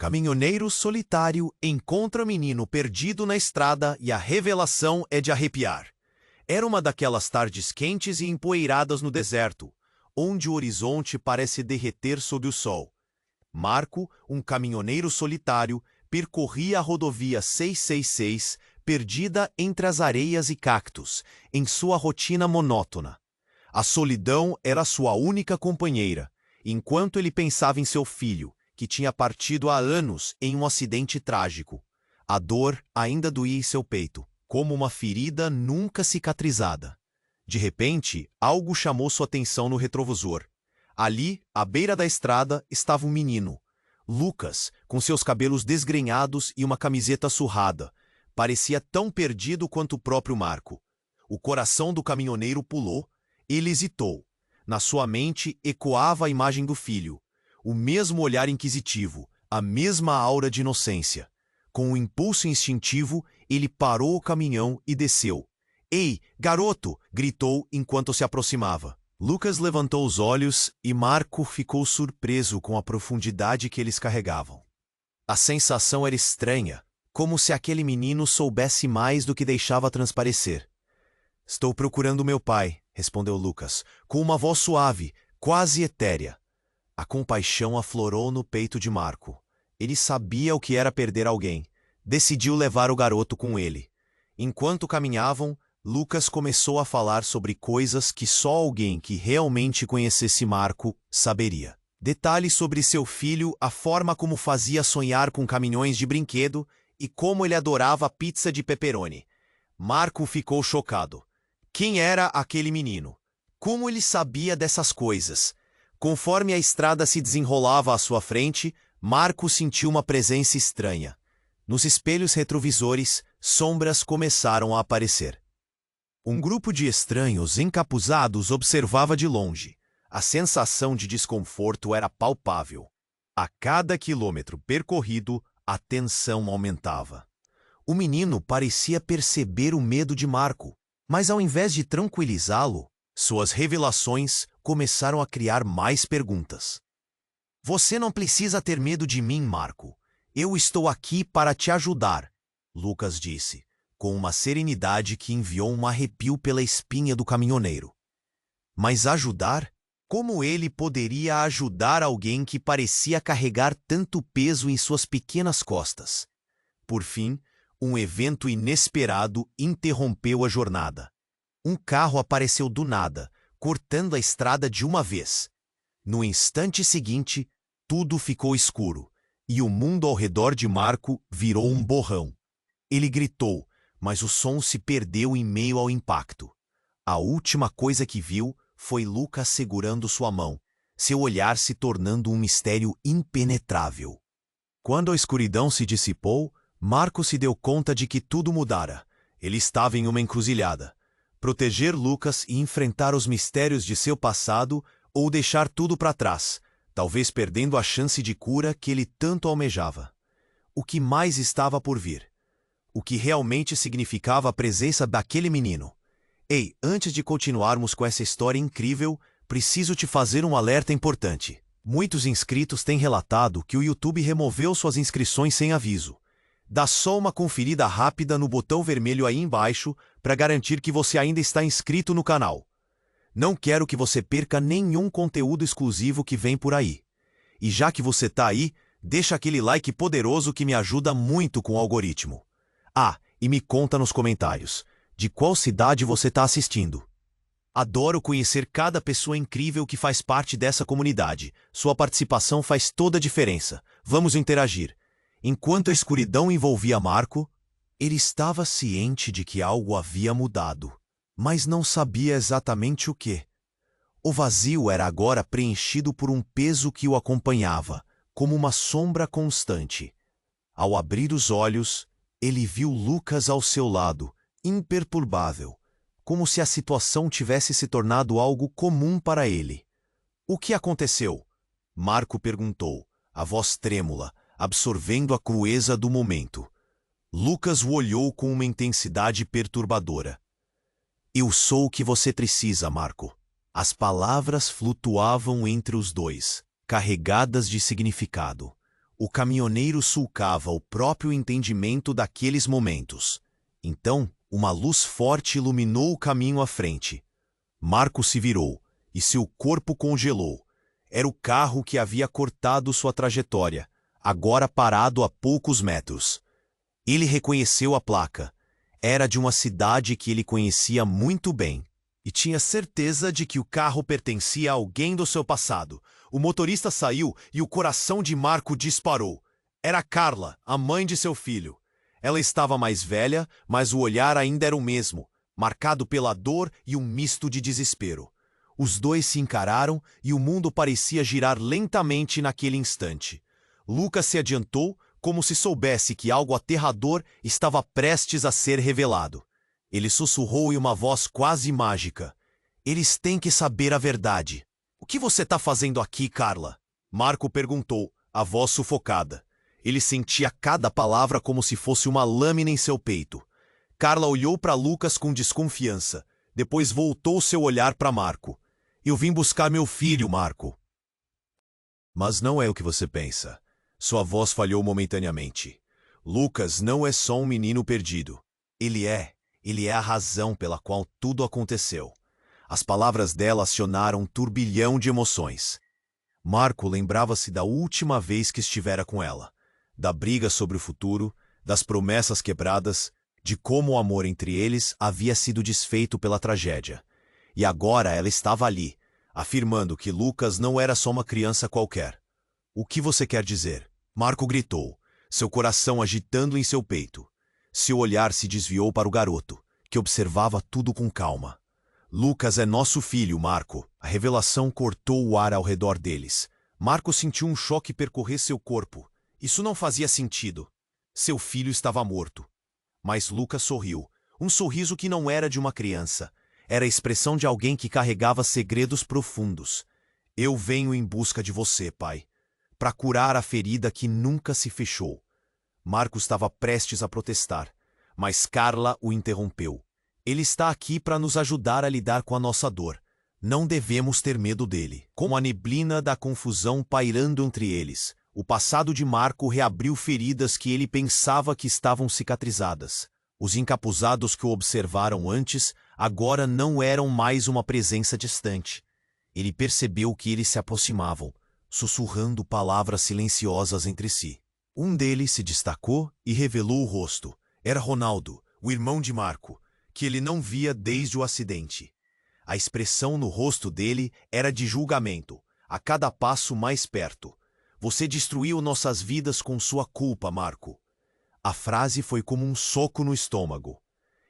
Caminhoneiro solitário encontra menino perdido na estrada e a revelação é de arrepiar. Era uma daquelas tardes quentes e empoeiradas no deserto, onde o horizonte parece derreter sob o sol. Marco, um caminhoneiro solitário, percorria a rodovia 666, perdida entre as areias e cactos, em sua rotina monótona. A solidão era sua única companheira, enquanto ele pensava em seu filho, que tinha partido há anos em um acidente trágico. A dor ainda doía em seu peito, como uma ferida nunca cicatrizada. De repente, algo chamou sua atenção no retrovisor. Ali, à beira da estrada, estava um menino. Lucas, com seus cabelos desgrenhados e uma camiseta surrada. Parecia tão perdido quanto o próprio Marco. O coração do caminhoneiro pulou. Ele hesitou. Na sua mente ecoava a imagem do filho. O mesmo olhar inquisitivo, a mesma aura de inocência. Com um impulso instintivo, ele parou o caminhão e desceu. "Ei, garoto!" gritou enquanto se aproximava. Lucas levantou os olhos e Marco ficou surpreso com a profundidade que eles carregavam. A sensação era estranha, como se aquele menino soubesse mais do que deixava transparecer. "Estou procurando meu pai", respondeu Lucas, com uma voz suave, quase etérea. A compaixão aflorou no peito de Marco. Ele sabia o que era perder alguém. Decidiu levar o garoto com ele. Enquanto caminhavam, Lucas começou a falar sobre coisas que só alguém que realmente conhecesse Marco saberia. Detalhes sobre seu filho, a forma como fazia sonhar com caminhões de brinquedo e como ele adorava pizza de pepperoni. Marco ficou chocado. Quem era aquele menino? Como ele sabia dessas coisas? Conforme a estrada se desenrolava à sua frente, Marco sentiu uma presença estranha. Nos espelhos retrovisores, sombras começaram a aparecer. Um grupo de estranhos encapuzados observava de longe. A sensação de desconforto era palpável. A cada quilômetro percorrido, a tensão aumentava. O menino parecia perceber o medo de Marco, mas ao invés de tranquilizá-lo, suas revelações começaram a criar mais perguntas. "Você não precisa ter medo de mim, Marco. Eu estou aqui para te ajudar", Lucas disse, com uma serenidade que enviou um arrepio pela espinha do caminhoneiro. Mas ajudar? Como ele poderia ajudar alguém que parecia carregar tanto peso em suas pequenas costas? Por fim, um evento inesperado interrompeu a jornada. Um carro apareceu do nada, cortando a estrada de uma vez. No instante seguinte, tudo ficou escuro, e o mundo ao redor de Marco virou um borrão. Ele gritou, mas o som se perdeu em meio ao impacto. A última coisa que viu foi Lucas segurando sua mão, seu olhar se tornando um mistério impenetrável. Quando a escuridão se dissipou, Marco se deu conta de que tudo mudara. Ele estava em uma encruzilhada. Proteger Lucas e enfrentar os mistérios de seu passado ou deixar tudo para trás, talvez perdendo a chance de cura que ele tanto almejava. O que mais estava por vir? O que realmente significava a presença daquele menino? Ei, antes de continuarmos com essa história incrível, preciso te fazer um alerta importante. Muitos inscritos têm relatado que o YouTube removeu suas inscrições sem aviso. Dá só uma conferida rápida no botão vermelho aí embaixo para garantir que você ainda está inscrito no canal. Não quero que você perca nenhum conteúdo exclusivo que vem por aí. E já que você está aí, deixa aquele like poderoso que me ajuda muito com o algoritmo. Ah, e me conta nos comentários, de qual cidade você está assistindo. Adoro conhecer cada pessoa incrível que faz parte dessa comunidade. Sua participação faz toda a diferença. Vamos interagir. Enquanto a escuridão envolvia Marco, ele estava ciente de que algo havia mudado, mas não sabia exatamente o que. O vazio era agora preenchido por um peso que o acompanhava, como uma sombra constante. Ao abrir os olhos, ele viu Lucas ao seu lado, imperturbável, como se a situação tivesse se tornado algo comum para ele. "O que aconteceu?" Marco perguntou, a voz trêmula, absorvendo a crueza do momento. Lucas o olhou com uma intensidade perturbadora. "Eu sou o que você precisa, Marco." As palavras flutuavam entre os dois, carregadas de significado. O caminhoneiro sulcava o próprio entendimento daqueles momentos. Então, uma luz forte iluminou o caminho à frente. Marco se virou, e seu corpo congelou. Era o carro que havia cortado sua trajetória, agora parado a poucos metros. Ele reconheceu a placa. Era de uma cidade que ele conhecia muito bem. E tinha certeza de que o carro pertencia a alguém do seu passado. O motorista saiu e o coração de Marco disparou. Era Carla, a mãe de seu filho. Ela estava mais velha, mas o olhar ainda era o mesmo, marcado pela dor e um misto de desespero. Os dois se encararam e o mundo parecia girar lentamente naquele instante. Lucas se adiantou, como se soubesse que algo aterrador estava prestes a ser revelado. Ele sussurrou em uma voz quase mágica. Eles têm que saber a verdade. O que você está fazendo aqui, Carla? Marco perguntou, a voz sufocada. Ele sentia cada palavra como se fosse uma lâmina em seu peito. Carla olhou para Lucas com desconfiança. Depois voltou seu olhar para Marco. Eu vim buscar meu filho, Marco. Mas não é o que você pensa. Sua voz falhou momentaneamente. Lucas não é só um menino perdido. Ele é a razão pela qual tudo aconteceu. As palavras dela acionaram um turbilhão de emoções. Marco lembrava-se da última vez que estivera com ela, da briga sobre o futuro, das promessas quebradas, de como o amor entre eles havia sido desfeito pela tragédia. E agora ela estava ali, afirmando que Lucas não era só uma criança qualquer. O que você quer dizer? Marco gritou, seu coração agitando em seu peito. Seu olhar se desviou para o garoto, que observava tudo com calma. Lucas é nosso filho, Marco. A revelação cortou o ar ao redor deles. Marco sentiu um choque percorrer seu corpo. Isso não fazia sentido. Seu filho estava morto. Mas Lucas sorriu. Um sorriso que não era de uma criança. Era a expressão de alguém que carregava segredos profundos. Eu venho em busca de você, pai, para curar a ferida que nunca se fechou. Marco estava prestes a protestar, mas Carla o interrompeu. Ele está aqui para nos ajudar a lidar com a nossa dor. Não devemos ter medo dele. Com a neblina da confusão pairando entre eles, o passado de Marco reabriu feridas que ele pensava que estavam cicatrizadas. Os encapuzados que o observaram antes agora não eram mais uma presença distante. Ele percebeu que eles se aproximavam, sussurrando palavras silenciosas entre si. Um deles se destacou e revelou o rosto. Era Ronaldo, o irmão de Marco, que ele não via desde o acidente. A expressão no rosto dele era de julgamento, a cada passo mais perto. Você destruiu nossas vidas com sua culpa, Marco. A frase foi como um soco no estômago.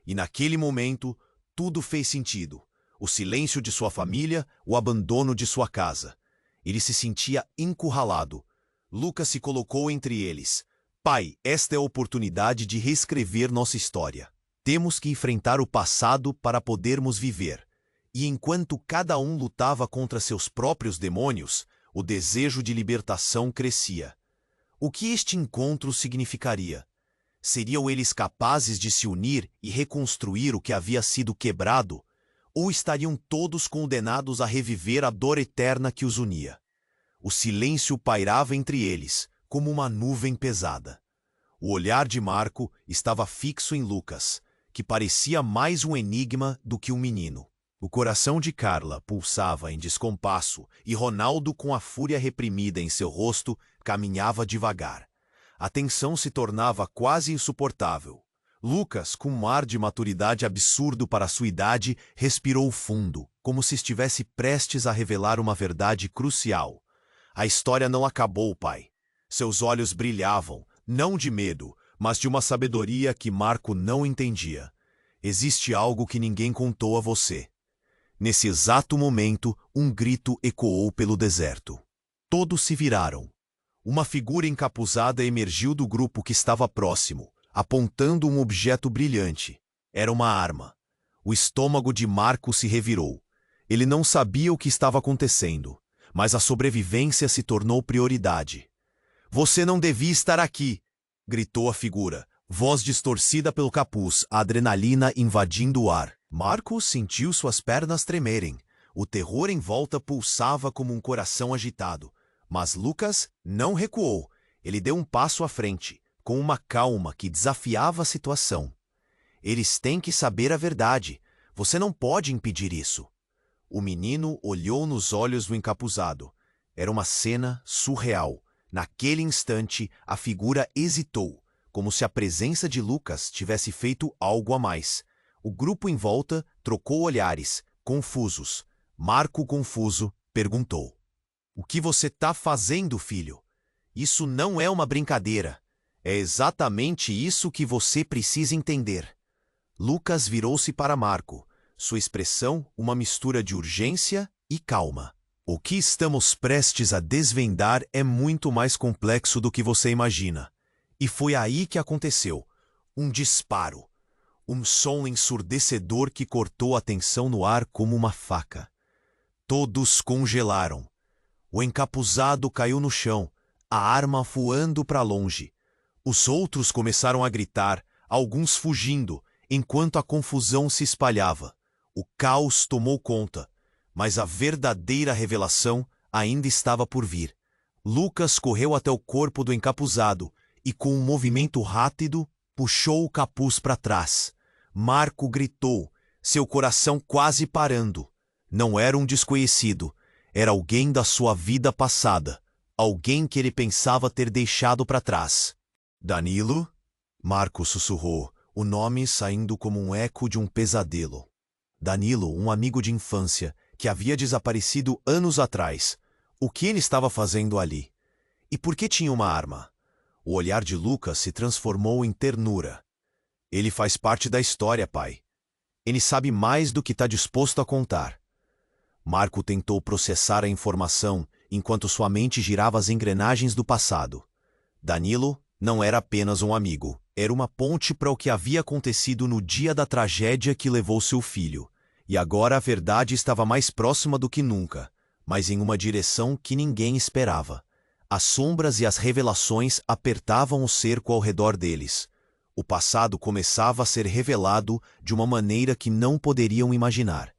E naquele momento, tudo fez sentido. O silêncio de sua família, o abandono de sua casa. Ele se sentia encurralado. Lucas se colocou entre eles. Pai, esta é a oportunidade de reescrever nossa história. Temos que enfrentar o passado para podermos viver. E enquanto cada um lutava contra seus próprios demônios, o desejo de libertação crescia. O que este encontro significaria? Seriam eles capazes de se unir e reconstruir o que havia sido quebrado? Ou estariam todos condenados a reviver a dor eterna que os unia? O silêncio pairava entre eles, como uma nuvem pesada. O olhar de Marco estava fixo em Lucas, que parecia mais um enigma do que um menino. O coração de Carla pulsava em descompasso e Ronaldo, com a fúria reprimida em seu rosto, caminhava devagar. A tensão se tornava quase insuportável. Lucas, com um ar de maturidade absurdo para sua idade, respirou fundo, como se estivesse prestes a revelar uma verdade crucial. A história não acabou, pai. Seus olhos brilhavam, não de medo, mas de uma sabedoria que Marco não entendia. Existe algo que ninguém contou a você. Nesse exato momento, um grito ecoou pelo deserto. Todos se viraram. Uma figura encapuzada emergiu do grupo que estava próximo, apontando um objeto brilhante. Era uma arma. O estômago de Marco se revirou. Ele não sabia o que estava acontecendo, mas a sobrevivência se tornou prioridade. Você não devia estar aqui, gritou a figura, voz distorcida pelo capuz, a adrenalina invadindo o ar. Marco sentiu suas pernas tremerem. O terror em volta pulsava como um coração agitado. Mas Lucas não recuou. Ele deu um passo à frente, com uma calma que desafiava a situação. Eles têm que saber a verdade. Você não pode impedir isso. O menino olhou nos olhos do encapuzado. Era uma cena surreal. Naquele instante, a figura hesitou, como se a presença de Lucas tivesse feito algo a mais. O grupo em volta trocou olhares, confusos. Marco, confuso, perguntou: "O que você está fazendo, filho? Isso não é uma brincadeira. É exatamente isso que você precisa entender." Lucas virou-se para Marco, sua expressão uma mistura de urgência e calma. "O que estamos prestes a desvendar é muito mais complexo do que você imagina." E foi aí que aconteceu. Um disparo. Um som ensurdecedor que cortou a tensão no ar como uma faca. Todos congelaram. O encapuzado caiu no chão, a arma voando para longe. Os outros começaram a gritar, alguns fugindo, enquanto a confusão se espalhava. O caos tomou conta, mas a verdadeira revelação ainda estava por vir. Lucas correu até o corpo do encapuzado e, com um movimento rápido, puxou o capuz para trás. Marco gritou, seu coração quase parando. Não era um desconhecido, era alguém da sua vida passada, alguém que ele pensava ter deixado para trás. "Danilo?" Marco sussurrou, o nome saindo como um eco de um pesadelo. Danilo, um amigo de infância, que havia desaparecido anos atrás. O que ele estava fazendo ali? E por que tinha uma arma? O olhar de Lucas se transformou em ternura. "Ele faz parte da história, pai. Ele sabe mais do que está disposto a contar." Marco tentou processar a informação enquanto sua mente girava as engrenagens do passado. Danilo não era apenas um amigo. Era uma ponte para o que havia acontecido no dia da tragédia que levou seu filho. E agora a verdade estava mais próxima do que nunca, mas em uma direção que ninguém esperava. As sombras e as revelações apertavam o cerco ao redor deles. O passado começava a ser revelado de uma maneira que não poderiam imaginar.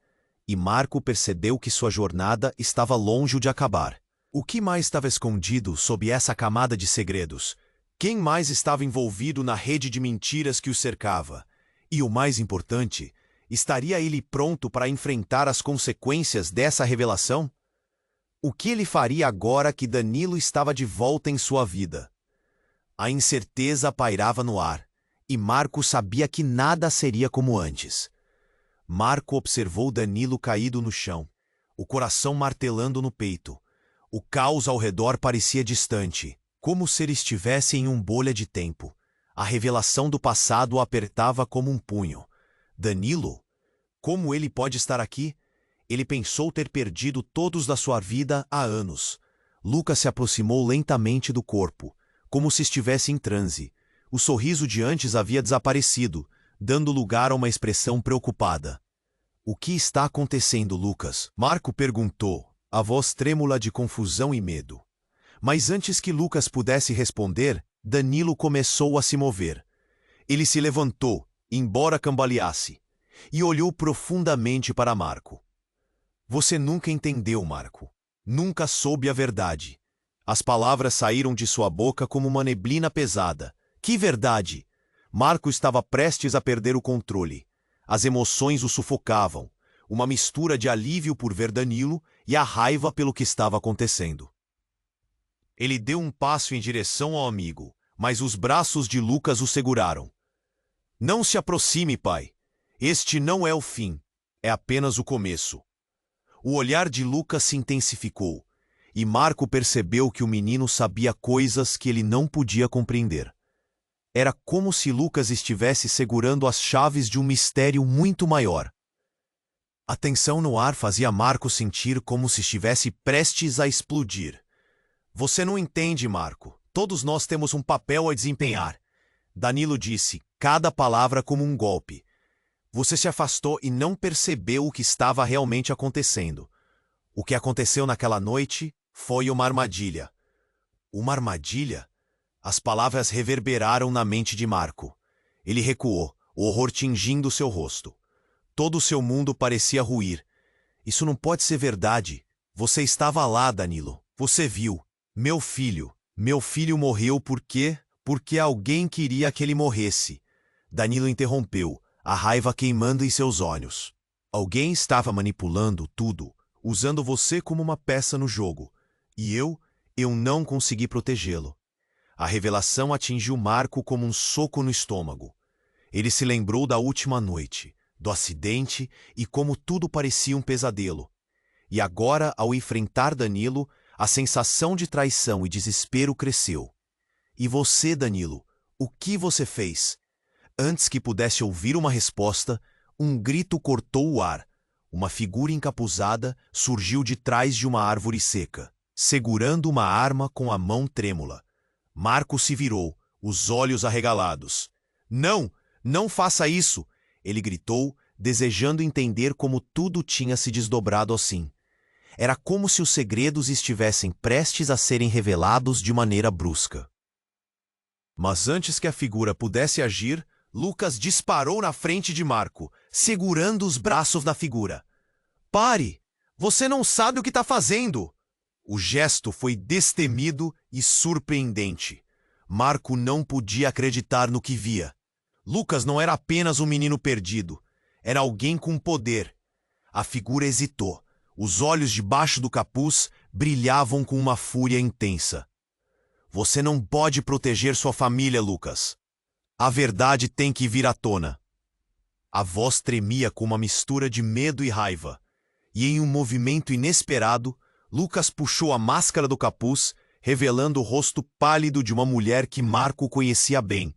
E Marco percebeu que sua jornada estava longe de acabar. O que mais estava escondido sob essa camada de segredos? Quem mais estava envolvido na rede de mentiras que o cercava? E o mais importante, estaria ele pronto para enfrentar as consequências dessa revelação? O que ele faria agora que Danilo estava de volta em sua vida? A incerteza pairava no ar, e Marco sabia que nada seria como antes. Marco observou Danilo caído no chão, o coração martelando no peito. O caos ao redor parecia distante, como se ele estivesse em uma bolha de tempo. A revelação do passado o apertava como um punho. Danilo? Como ele pode estar aqui? Ele pensou ter perdido todos da sua vida há anos. Lucas se aproximou lentamente do corpo, como se estivesse em transe. O sorriso de antes havia desaparecido, dando lugar a uma expressão preocupada. "O que está acontecendo, Lucas?" Marco perguntou, a voz trêmula de confusão e medo. Mas antes que Lucas pudesse responder, Danilo começou a se mover. Ele se levantou, embora cambaleasse, e olhou profundamente para Marco. "Você nunca entendeu, Marco. Nunca soube a verdade." As palavras saíram de sua boca como uma neblina pesada. Que verdade? Marco estava prestes a perder o controle. As emoções o sufocavam, uma mistura de alívio por ver Danilo e a raiva pelo que estava acontecendo. Ele deu um passo em direção ao amigo, mas os braços de Lucas o seguraram. "Não se aproxime, pai. Este não é o fim, é apenas o começo." O olhar de Lucas se intensificou, e Marco percebeu que o menino sabia coisas que ele não podia compreender. Era como se Lucas estivesse segurando as chaves de um mistério muito maior. A tensão no ar fazia Marco sentir como se estivesse prestes a explodir. "Você não entende, Marco. Todos nós temos um papel a desempenhar." Danilo disse, cada palavra como um golpe. "Você se afastou e não percebeu o que estava realmente acontecendo. O que aconteceu naquela noite foi uma armadilha." Uma armadilha? As palavras reverberaram na mente de Marco. Ele recuou, o horror tingindo seu rosto. Todo o seu mundo parecia ruir. "Isso não pode ser verdade. Você estava lá, Danilo. Você viu. Meu filho." Meu filho morreu por quê? Porque alguém queria que ele morresse. Danilo interrompeu, a raiva queimando em seus olhos. Alguém estava manipulando tudo, usando você como uma peça no jogo. E eu não consegui protegê-lo. A revelação atingiu Marco como um soco no estômago. Ele se lembrou da última noite, do acidente e como tudo parecia um pesadelo. E agora, ao enfrentar Danilo, a sensação de traição e desespero cresceu. E você, Danilo, o que você fez? Antes que pudesse ouvir uma resposta, um grito cortou o ar. Uma figura encapuzada surgiu de trás de uma árvore seca, segurando uma arma com a mão trêmula. Marco se virou, os olhos arregalados. Não, não faça isso! Ele gritou, desejando entender como tudo tinha se desdobrado assim. Era como se os segredos estivessem prestes a serem revelados de maneira brusca. Mas antes que a figura pudesse agir, Lucas disparou na frente de Marco, segurando os braços da figura. Pare! Você não sabe o que está fazendo! O gesto foi destemido e surpreendente. Marco não podia acreditar no que via. Lucas não era apenas um menino perdido. Era alguém com poder. A figura hesitou. Os olhos debaixo do capuz brilhavam com uma fúria intensa. Você não pode proteger sua família, Lucas. A verdade tem que vir à tona. A voz tremia com uma mistura de medo e raiva. E em um movimento inesperado, Lucas puxou a máscara do capuz, revelando o rosto pálido de uma mulher que Marco conhecia bem.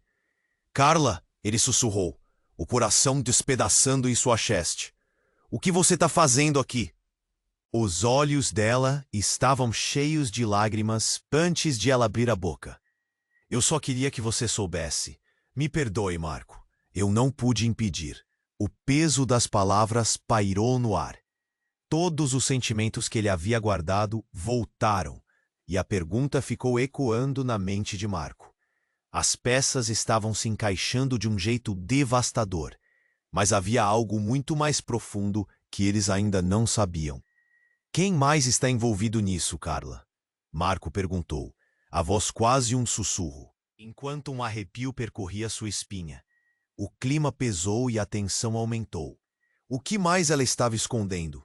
Carla, ele sussurrou, o coração despedaçando em sua cheste. O que você está fazendo aqui? Os olhos dela estavam cheios de lágrimas antes de ela abrir a boca. Eu só queria que você soubesse. Me perdoe, Marco. Eu não pude impedir. O peso das palavras pairou no ar. Todos os sentimentos que ele havia guardado voltaram, e a pergunta ficou ecoando na mente de Marco. As peças estavam se encaixando de um jeito devastador, mas havia algo muito mais profundo que eles ainda não sabiam. Quem mais está envolvido nisso, Carla? Marco perguntou, a voz quase um sussurro, enquanto um arrepio percorria sua espinha. O clima pesou e a tensão aumentou. O que mais ela estava escondendo?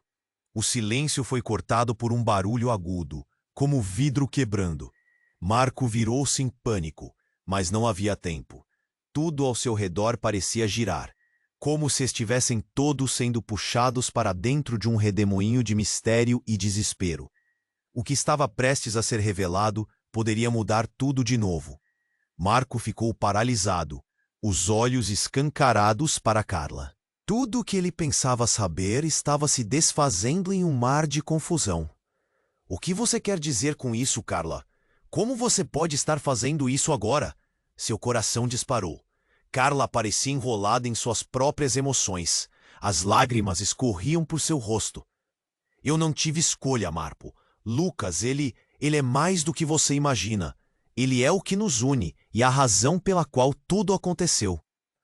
O silêncio foi cortado por um barulho agudo, como vidro quebrando. Marco virou-se em pânico, mas não havia tempo. Tudo ao seu redor parecia girar, como se estivessem todos sendo puxados para dentro de um redemoinho de mistério e desespero. O que estava prestes a ser revelado poderia mudar tudo de novo. Marco ficou paralisado, os olhos escancarados para Carla. Tudo o que ele pensava saber estava se desfazendo em um mar de confusão. O que você quer dizer com isso, Carla? Como você pode estar fazendo isso agora? Seu coração disparou. Carla parecia enrolada em suas próprias emoções. As lágrimas escorriam por seu rosto. Eu não tive escolha, Marco. Lucas, ele é mais do que você imagina. Ele é o que nos une e a razão pela qual tudo aconteceu.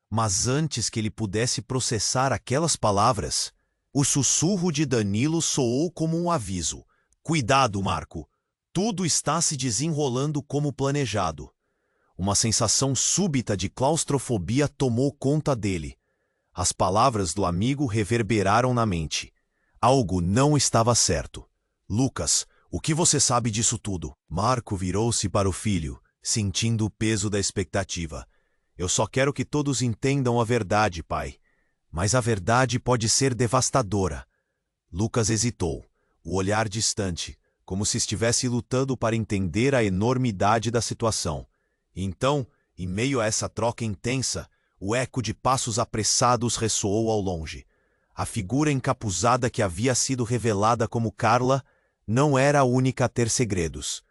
Mas antes que ele pudesse processar aquelas palavras, o sussurro de Danilo soou como um aviso. Cuidado, Marco. Tudo está se desenrolando como planejado. Uma sensação súbita de claustrofobia tomou conta dele. As palavras do amigo reverberaram na mente. Algo não estava certo. Lucas, o que você sabe disso tudo? Marco virou-se para o filho, sentindo o peso da expectativa. Eu só quero que todos entendam a verdade, pai. Mas a verdade pode ser devastadora. Lucas hesitou, o olhar distante, como se estivesse lutando para entender a enormidade da situação. Então, em meio a essa troca intensa, o eco de passos apressados ressoou ao longe. A figura encapuzada que havia sido revelada como Carla não era a única a ter segredos.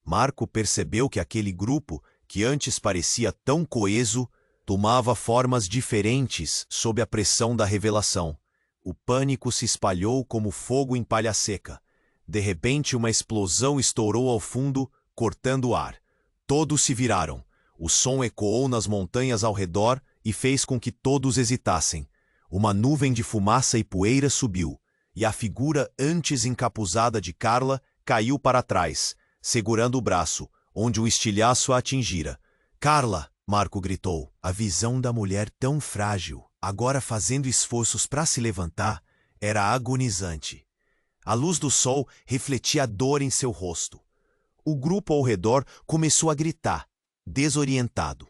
Marco percebeu que aquele grupo, que antes parecia tão coeso, tomava formas diferentes sob a pressão da revelação. O pânico se espalhou como fogo em palha seca. De repente, uma explosão estourou ao fundo, cortando o ar. Todos se viraram. O som ecoou nas montanhas ao redor e fez com que todos hesitassem. Uma nuvem de fumaça e poeira subiu, e a figura antes encapuzada de Carla caiu para trás, segurando o braço, onde o estilhaço a atingira. Carla! Marco gritou. A visão da mulher tão frágil, agora fazendo esforços para se levantar, era agonizante. A luz do sol refletia a dor em seu rosto. O grupo ao redor começou a gritar, desorientado.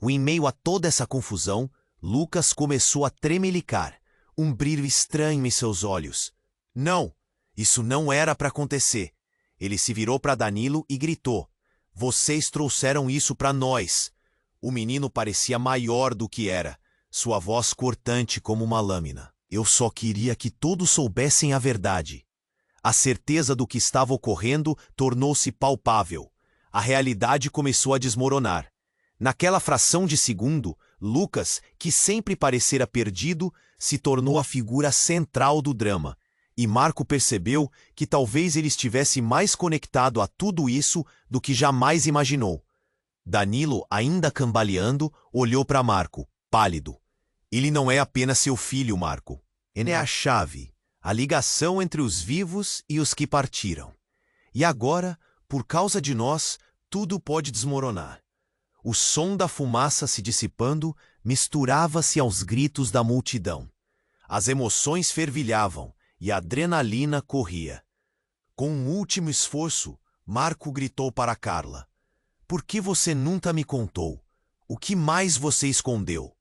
Em meio a toda essa confusão, Lucas começou a tremelicar, um brilho estranho em seus olhos. Não! Isso não era para acontecer. Ele se virou para Danilo e gritou: "Vocês trouxeram isso para nós." O menino parecia maior do que era, sua voz cortante como uma lâmina. "Eu só queria que todos soubessem a verdade." A certeza do que estava ocorrendo tornou-se palpável. A realidade começou a desmoronar. Naquela fração de segundo, Lucas, que sempre parecera perdido, se tornou a figura central do drama. E Marco percebeu que talvez ele estivesse mais conectado a tudo isso do que jamais imaginou. Danilo, ainda cambaleando, olhou para Marco, pálido. "Ele não é apenas seu filho, Marco. Ele é a chave, a ligação entre os vivos e os que partiram. E agora, por causa de nós, tudo pode desmoronar." O som da fumaça se dissipando misturava-se aos gritos da multidão. As emoções fervilhavam e a adrenalina corria. Com um último esforço, Marco gritou para Carla: "Por que você nunca me contou? O que mais você escondeu?"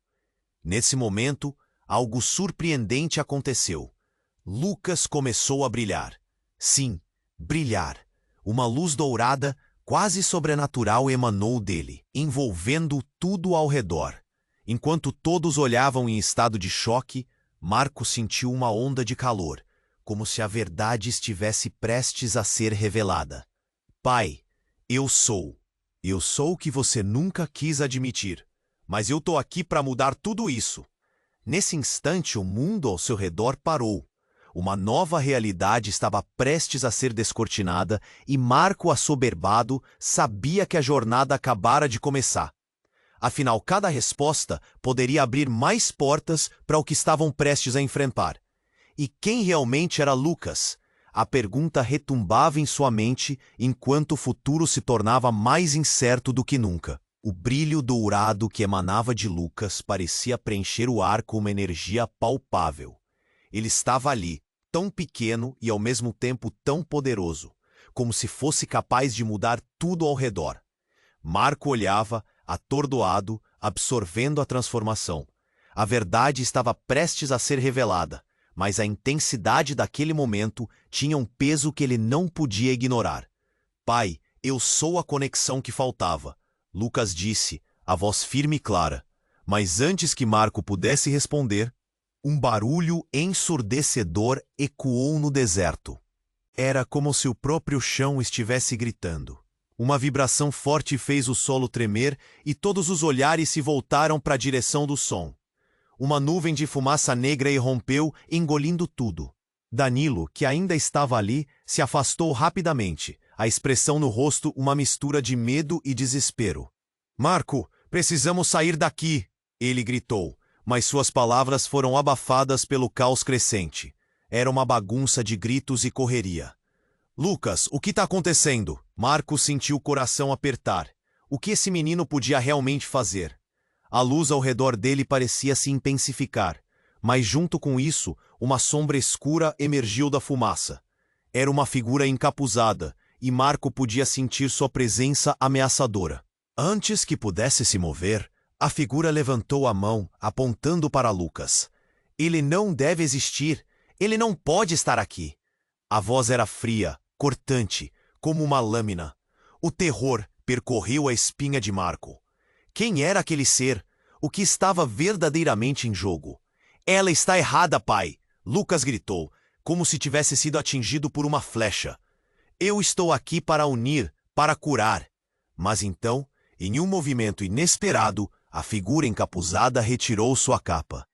Nesse momento, algo surpreendente aconteceu. Lucas começou a brilhar. Sim, brilhar. Uma luz dourada, quase sobrenatural, emanou dele, envolvendo tudo ao redor. Enquanto todos olhavam em estado de choque, Marco sentiu uma onda de calor, como se a verdade estivesse prestes a ser revelada. "Pai, eu sou. Eu sou o que você nunca quis admitir. Mas eu tô aqui para mudar tudo isso." Nesse instante, o mundo ao seu redor parou. Uma nova realidade estava prestes a ser descortinada e Marco, assoberbado, sabia que a jornada acabara de começar. Afinal, cada resposta poderia abrir mais portas para o que estavam prestes a enfrentar. E quem realmente era Lucas? A pergunta retumbava em sua mente enquanto o futuro se tornava mais incerto do que nunca. O brilho dourado que emanava de Lucas parecia preencher o ar com uma energia palpável. Ele estava ali, tão pequeno e ao mesmo tempo tão poderoso, como se fosse capaz de mudar tudo ao redor. Marco olhava, atordoado, absorvendo a transformação. A verdade estava prestes a ser revelada, mas a intensidade daquele momento tinha um peso que ele não podia ignorar. "Pai, eu sou a conexão que faltava", Lucas disse, a voz firme e clara. Mas antes que Marco pudesse responder, um barulho ensurdecedor ecoou no deserto. Era como se o próprio chão estivesse gritando. Uma vibração forte fez o solo tremer e todos os olhares se voltaram para a direção do som. Uma nuvem de fumaça negra irrompeu, engolindo tudo. Danilo, que ainda estava ali, se afastou rapidamente, a expressão no rosto uma mistura de medo e desespero. "Marco, precisamos sair daqui!" ele gritou, mas suas palavras foram abafadas pelo caos crescente. Era uma bagunça de gritos e correria. "Lucas, o que está acontecendo?" Marco sentiu o coração apertar. O que esse menino podia realmente fazer? A luz ao redor dele parecia se intensificar, mas junto com isso, uma sombra escura emergiu da fumaça. Era uma figura encapuzada, e Marco podia sentir sua presença ameaçadora. Antes que pudesse se mover, a figura levantou a mão, apontando para Lucas. "Ele não deve existir. Ele não pode estar aqui." A voz era fria, cortante, como uma lâmina. O terror percorreu a espinha de Marco. Quem era aquele ser? O que estava verdadeiramente em jogo? "Ela está errada, pai!" Lucas gritou, como se tivesse sido atingido por uma flecha. "Eu estou aqui para unir, para curar." Mas então, em um movimento inesperado, a figura encapuzada retirou sua capa.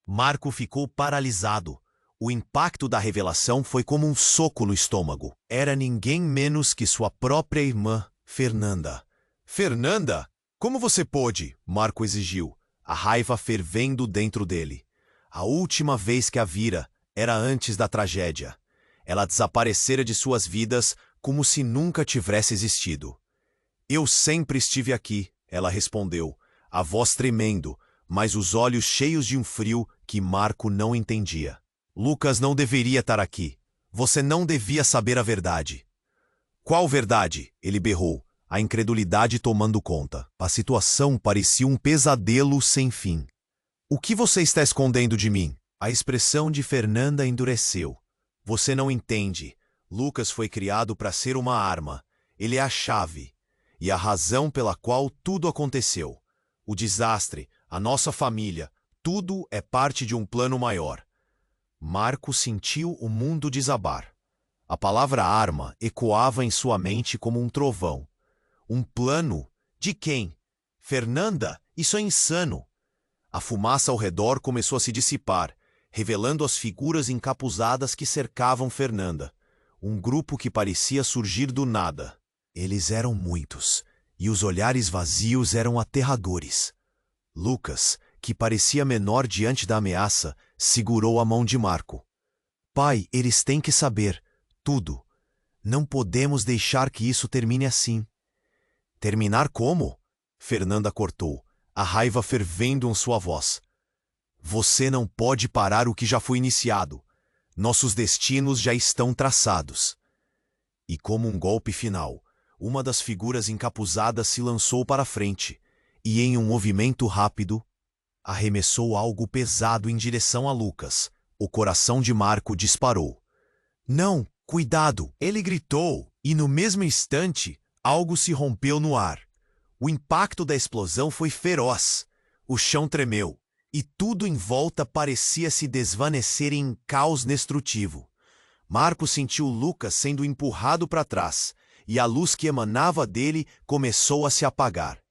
Marco ficou paralisado. O impacto da revelação foi como um soco no estômago. Era ninguém menos que sua própria irmã, Fernanda. "Fernanda? Como você pôde?" Marco exigiu, a raiva fervendo dentro dele. A última vez que a vira era antes da tragédia. Ela desaparecera de suas vidas como se nunca tivesse existido. Eu sempre estive aqui, ela respondeu, a voz tremendo, mas os olhos cheios de um frio que Marco não entendia. Lucas não deveria estar aqui. Você não devia saber a verdade. Qual verdade? Ele berrou, a incredulidade tomando conta. A situação parecia um pesadelo sem fim. O que você está escondendo de mim? A expressão de Fernanda endureceu. Você não entende. Lucas foi criado para ser uma arma. Ele é a chave. E a razão pela qual tudo aconteceu. O desastre, a nossa família, tudo é parte de um plano maior. Marco sentiu o mundo desabar. A palavra arma ecoava em sua mente como um trovão. Um plano? De quem? Fernanda, isso é insano. A fumaça ao redor começou a se dissipar, revelando as figuras encapuzadas que cercavam Fernanda. Um grupo que parecia surgir do nada. Eles eram muitos, e os olhares vazios eram aterradores. Lucas, que parecia menor diante da ameaça, segurou a mão de Marco. Pai, eles têm que saber tudo. Não podemos deixar que isso termine assim. Terminar como? Fernanda cortou, a raiva fervendo em sua voz. Você não pode parar o que já foi iniciado. Nossos destinos já estão traçados. E como um golpe final, uma das figuras encapuzadas se lançou para a frente e, em um movimento rápido, arremessou algo pesado em direção a Lucas. O coração de Marco disparou. Não, cuidado! Ele gritou, e no mesmo instante, algo se rompeu no ar. O impacto da explosão foi feroz. O chão tremeu, e tudo em volta parecia se desvanecer em caos destrutivo. Marco sentiu Lucas sendo empurrado para trás, e a luz que emanava dele começou a se apagar.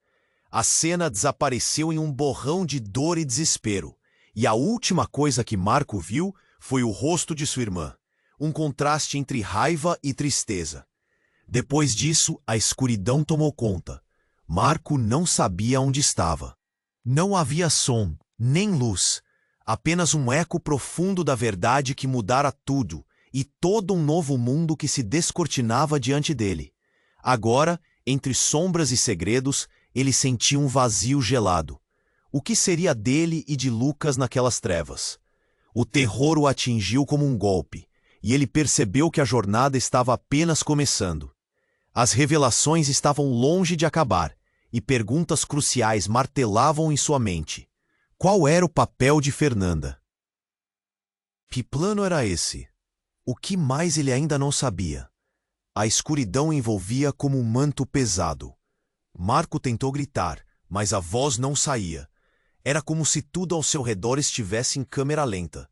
A cena desapareceu em um borrão de dor e desespero, e a última coisa que Marco viu foi o rosto de sua irmã, um contraste entre raiva e tristeza. Depois disso, a escuridão tomou conta. Marco não sabia onde estava. Não havia som, nem luz, apenas um eco profundo da verdade que mudara tudo, e todo um novo mundo que se descortinava diante dele. Agora, entre sombras e segredos, ele sentia um vazio gelado. O que seria dele e de Lucas naquelas trevas? O terror o atingiu como um golpe, e ele percebeu que a jornada estava apenas começando. As revelações estavam longe de acabar, e perguntas cruciais martelavam em sua mente. Qual era o papel de Fernanda? Que plano era esse? O que mais ele ainda não sabia? A escuridão envolvia como um manto pesado. Marco tentou gritar, mas a voz não saía. Era como se tudo ao seu redor estivesse em câmera lenta.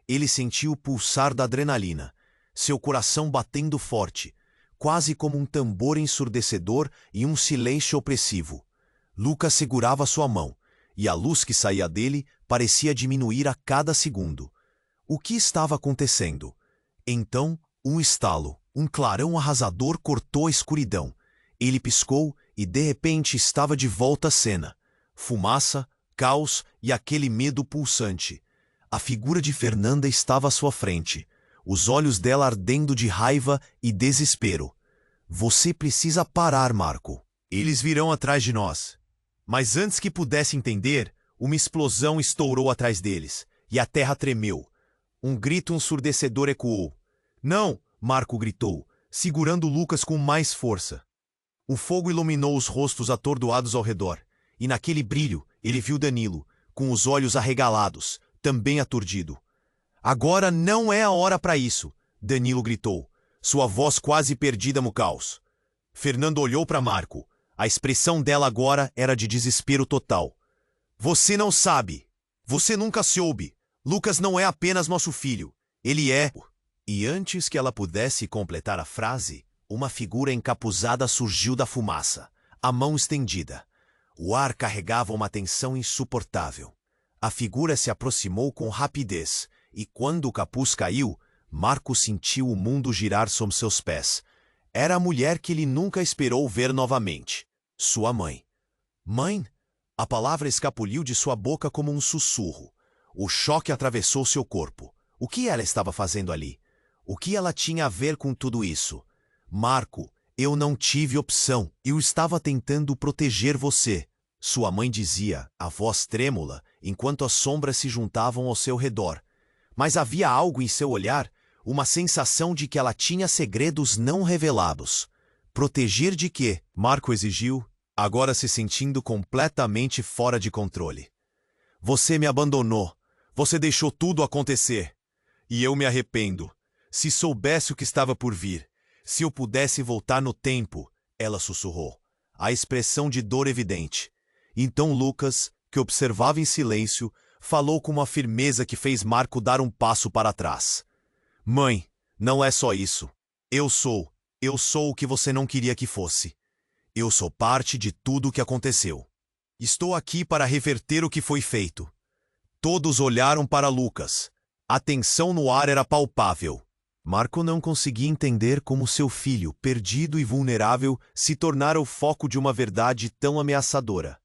Ele sentiu o pulsar da adrenalina, seu coração batendo forte, quase como um tambor ensurdecedor e um silêncio opressivo. Lucas segurava sua mão, e a luz que saía dele parecia diminuir a cada segundo. O que estava acontecendo? Então, um estalo, um clarão arrasador cortou a escuridão. Ele piscou e, de repente, estava de volta à cena. Fumaça, caos e aquele medo pulsante. A figura de Fernanda estava à sua frente, os olhos dela ardendo de raiva e desespero. Você precisa parar, Marco. Eles virão atrás de nós. Mas antes que pudesse entender, uma explosão estourou atrás deles, e a terra tremeu. Um grito ensurdecedor ecoou. Não! Marco gritou, segurando Lucas com mais força. O fogo iluminou os rostos atordoados ao redor, e naquele brilho ele viu Danilo, com os olhos arregalados, também aturdido. Agora não é a hora para isso, Danilo gritou, sua voz quase perdida no caos. Fernando olhou para Marco. A expressão dela agora era de desespero total. Você não sabe. Você nunca soube. Lucas não é apenas nosso filho. Ele é... E antes que ela pudesse completar a frase, uma figura encapuzada surgiu da fumaça, a mão estendida. O ar carregava uma tensão insuportável. A figura se aproximou com rapidez, e quando o capuz caiu, Marco sentiu o mundo girar sob seus pés. Era a mulher que ele nunca esperou ver novamente. Sua mãe. Mãe? A palavra escapuliu de sua boca como um sussurro. O choque atravessou seu corpo. O que ela estava fazendo ali? O que ela tinha a ver com tudo isso? Marco, Eu não tive opção. Eu estava tentando proteger você. Sua mãe dizia, a voz trêmula, enquanto as sombras se juntavam ao seu redor. Mas havia algo em seu olhar, uma sensação de que ela tinha segredos não revelados. Proteger de quê? Marco exigiu, agora se sentindo completamente fora de controle. Você me abandonou. Você deixou tudo acontecer. E eu me arrependo. Se soubesse o que estava por vir, se eu pudesse voltar no tempo, ela sussurrou, a expressão de dor evidente. Então Lucas, que observava em silêncio, falou com uma firmeza que fez Marco dar um passo para trás. Mãe, não é só isso. Eu sou o que você não queria que fosse. Eu sou parte de tudo o que aconteceu. Estou aqui para reverter o que foi feito. Todos olharam para Lucas. A tensão no ar era palpável. Marco não conseguia entender como seu filho, perdido e vulnerável, se tornara o foco de uma verdade tão ameaçadora.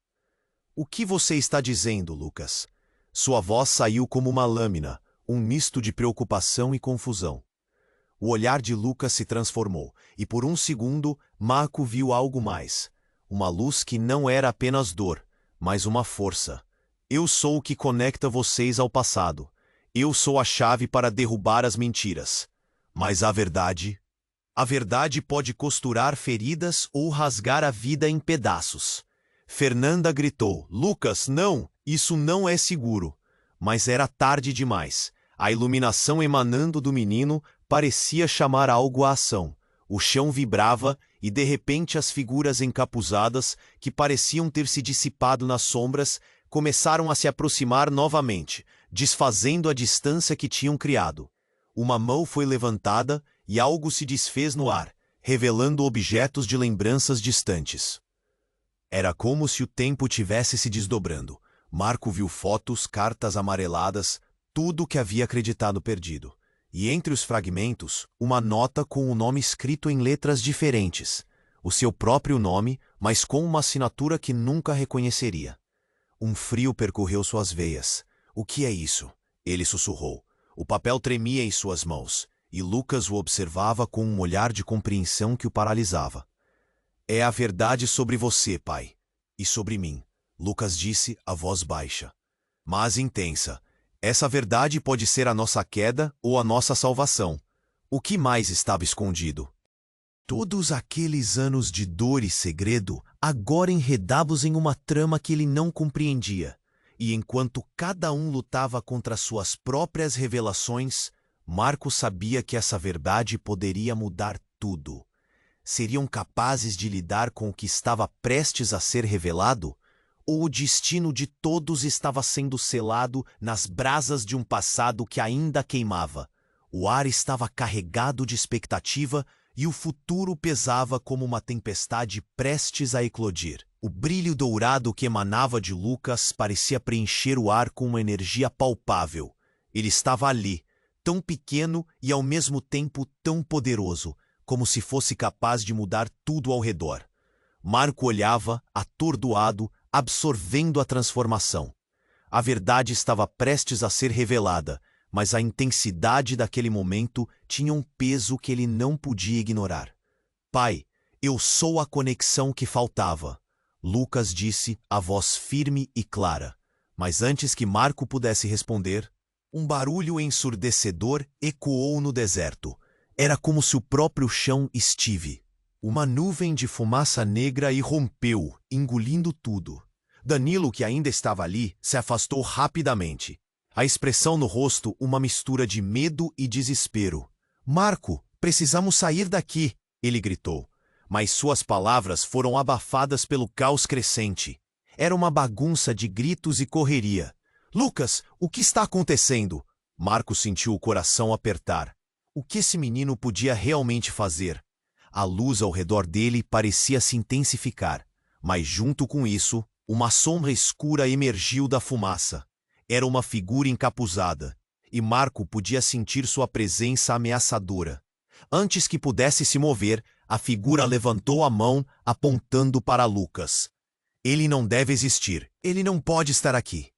O que você está dizendo, Lucas? Sua voz saiu como uma lâmina, um misto de preocupação e confusão. O olhar de Lucas se transformou, e por um segundo, Marco viu algo mais. Uma luz que não era apenas dor, mas uma força. Eu sou o que conecta vocês ao passado. Eu sou a chave para derrubar as mentiras. Mas a verdade pode costurar feridas ou rasgar a vida em pedaços. Fernanda gritou, Lucas, não, isso não é seguro. Mas era tarde demais. A iluminação emanando do menino parecia chamar algo à ação. O chão vibrava e de repente as figuras encapuzadas, que pareciam ter se dissipado nas sombras, começaram a se aproximar novamente, desfazendo a distância que tinham criado. Uma mão foi levantada e algo se desfez no ar, revelando objetos de lembranças distantes. Era como se o tempo tivesse se desdobrando. Marco viu fotos, cartas amareladas, tudo o que havia acreditado perdido. E entre os fragmentos, uma nota com o nome escrito em letras diferentes. O seu próprio nome, mas com uma assinatura que nunca reconheceria. Um frio percorreu suas veias. O que é isso? Ele sussurrou. O papel tremia em suas mãos, e Lucas o observava com um olhar de compreensão que o paralisava. É a verdade sobre você, pai. E sobre mim, Lucas disse, a voz baixa, mas intensa. Essa verdade pode ser a nossa queda ou a nossa salvação. O que mais estava escondido? Todos aqueles anos de dor e segredo, agora enredados em uma trama que ele não compreendia. E enquanto cada um lutava contra suas próprias revelações, Marco sabia que essa verdade poderia mudar tudo. Seriam capazes de lidar com o que estava prestes a ser revelado? Ou o destino de todos estava sendo selado nas brasas de um passado que ainda queimava? O ar estava carregado de expectativa e o futuro pesava como uma tempestade prestes a eclodir. O brilho dourado que emanava de Lucas parecia preencher o ar com uma energia palpável. Ele estava ali, tão pequeno e ao mesmo tempo tão poderoso, como se fosse capaz de mudar tudo ao redor. Marco olhava, atordoado, absorvendo a transformação. A verdade estava prestes a ser revelada, mas a intensidade daquele momento tinha um peso que ele não podia ignorar. Pai, eu sou a conexão que faltava. Lucas disse, a voz firme e clara. Mas antes que Marco pudesse responder, um barulho ensurdecedor ecoou no deserto. Era como se o próprio chão estive. Uma nuvem de fumaça negra irrompeu, engolindo tudo. Danilo, que ainda estava ali, se afastou rapidamente. A expressão no rosto, uma mistura de medo e desespero. Marco, precisamos sair daqui, ele gritou. Mas suas palavras foram abafadas pelo caos crescente. Era uma bagunça de gritos e correria. Lucas, o que está acontecendo? Marco sentiu o coração apertar. O que esse menino podia realmente fazer? A luz ao redor dele parecia se intensificar, mas junto com isso, uma sombra escura emergiu da fumaça. Era uma figura encapuzada, e Marco podia sentir sua presença ameaçadora. Antes que pudesse se mover, a figura levantou a mão, apontando para Lucas. Ele não deve existir. Ele não pode estar aqui.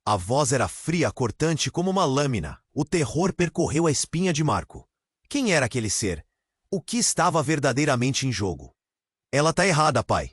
A voz era fria, cortante como uma lâmina. O terror percorreu a espinha de Marco. Quem era aquele ser? O que estava verdadeiramente em jogo? Ela tá errada, pai.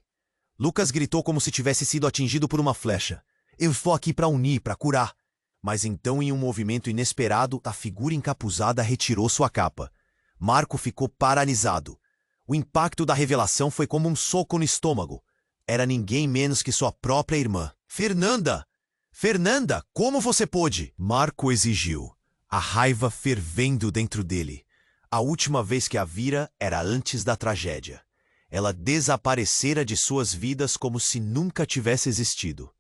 Lucas gritou como se tivesse sido atingido por uma flecha. Eu estou aqui para unir, para curar. Mas então, em um movimento inesperado, a figura encapuzada retirou sua capa. Marco ficou paralisado. O impacto da revelação foi como um soco no estômago. Era ninguém menos que sua própria irmã. Fernanda! Fernanda, como você pôde? Marco exigiu, a raiva fervendo dentro dele. A última vez que a vira era antes da tragédia. Ela desaparecera de suas vidas como se nunca tivesse existido.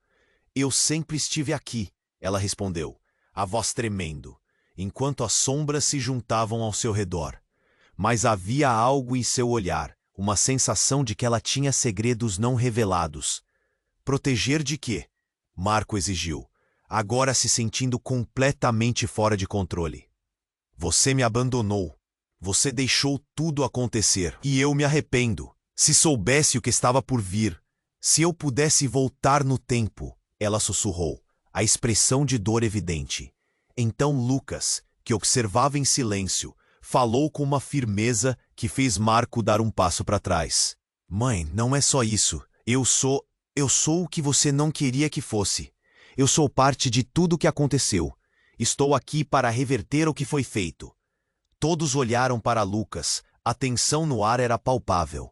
Eu sempre estive aqui, ela respondeu, a voz tremendo, enquanto as sombras se juntavam ao seu redor. Mas havia algo em seu olhar, uma sensação de que ela tinha segredos não revelados. Proteger de quê? Marco exigiu, agora se sentindo completamente fora de controle. Você me abandonou. Você deixou tudo acontecer. E eu me arrependo. Se soubesse o que estava por vir, se eu pudesse voltar no tempo, ela sussurrou, a expressão de dor evidente. Então Lucas, que observava em silêncio, falou com uma firmeza que fez Marco dar um passo para trás. Mãe, não é só isso. Eu sou o que você não queria que fosse. Eu sou parte de tudo o que aconteceu. Estou aqui para reverter o que foi feito. Todos olharam para Lucas. A tensão no ar era palpável.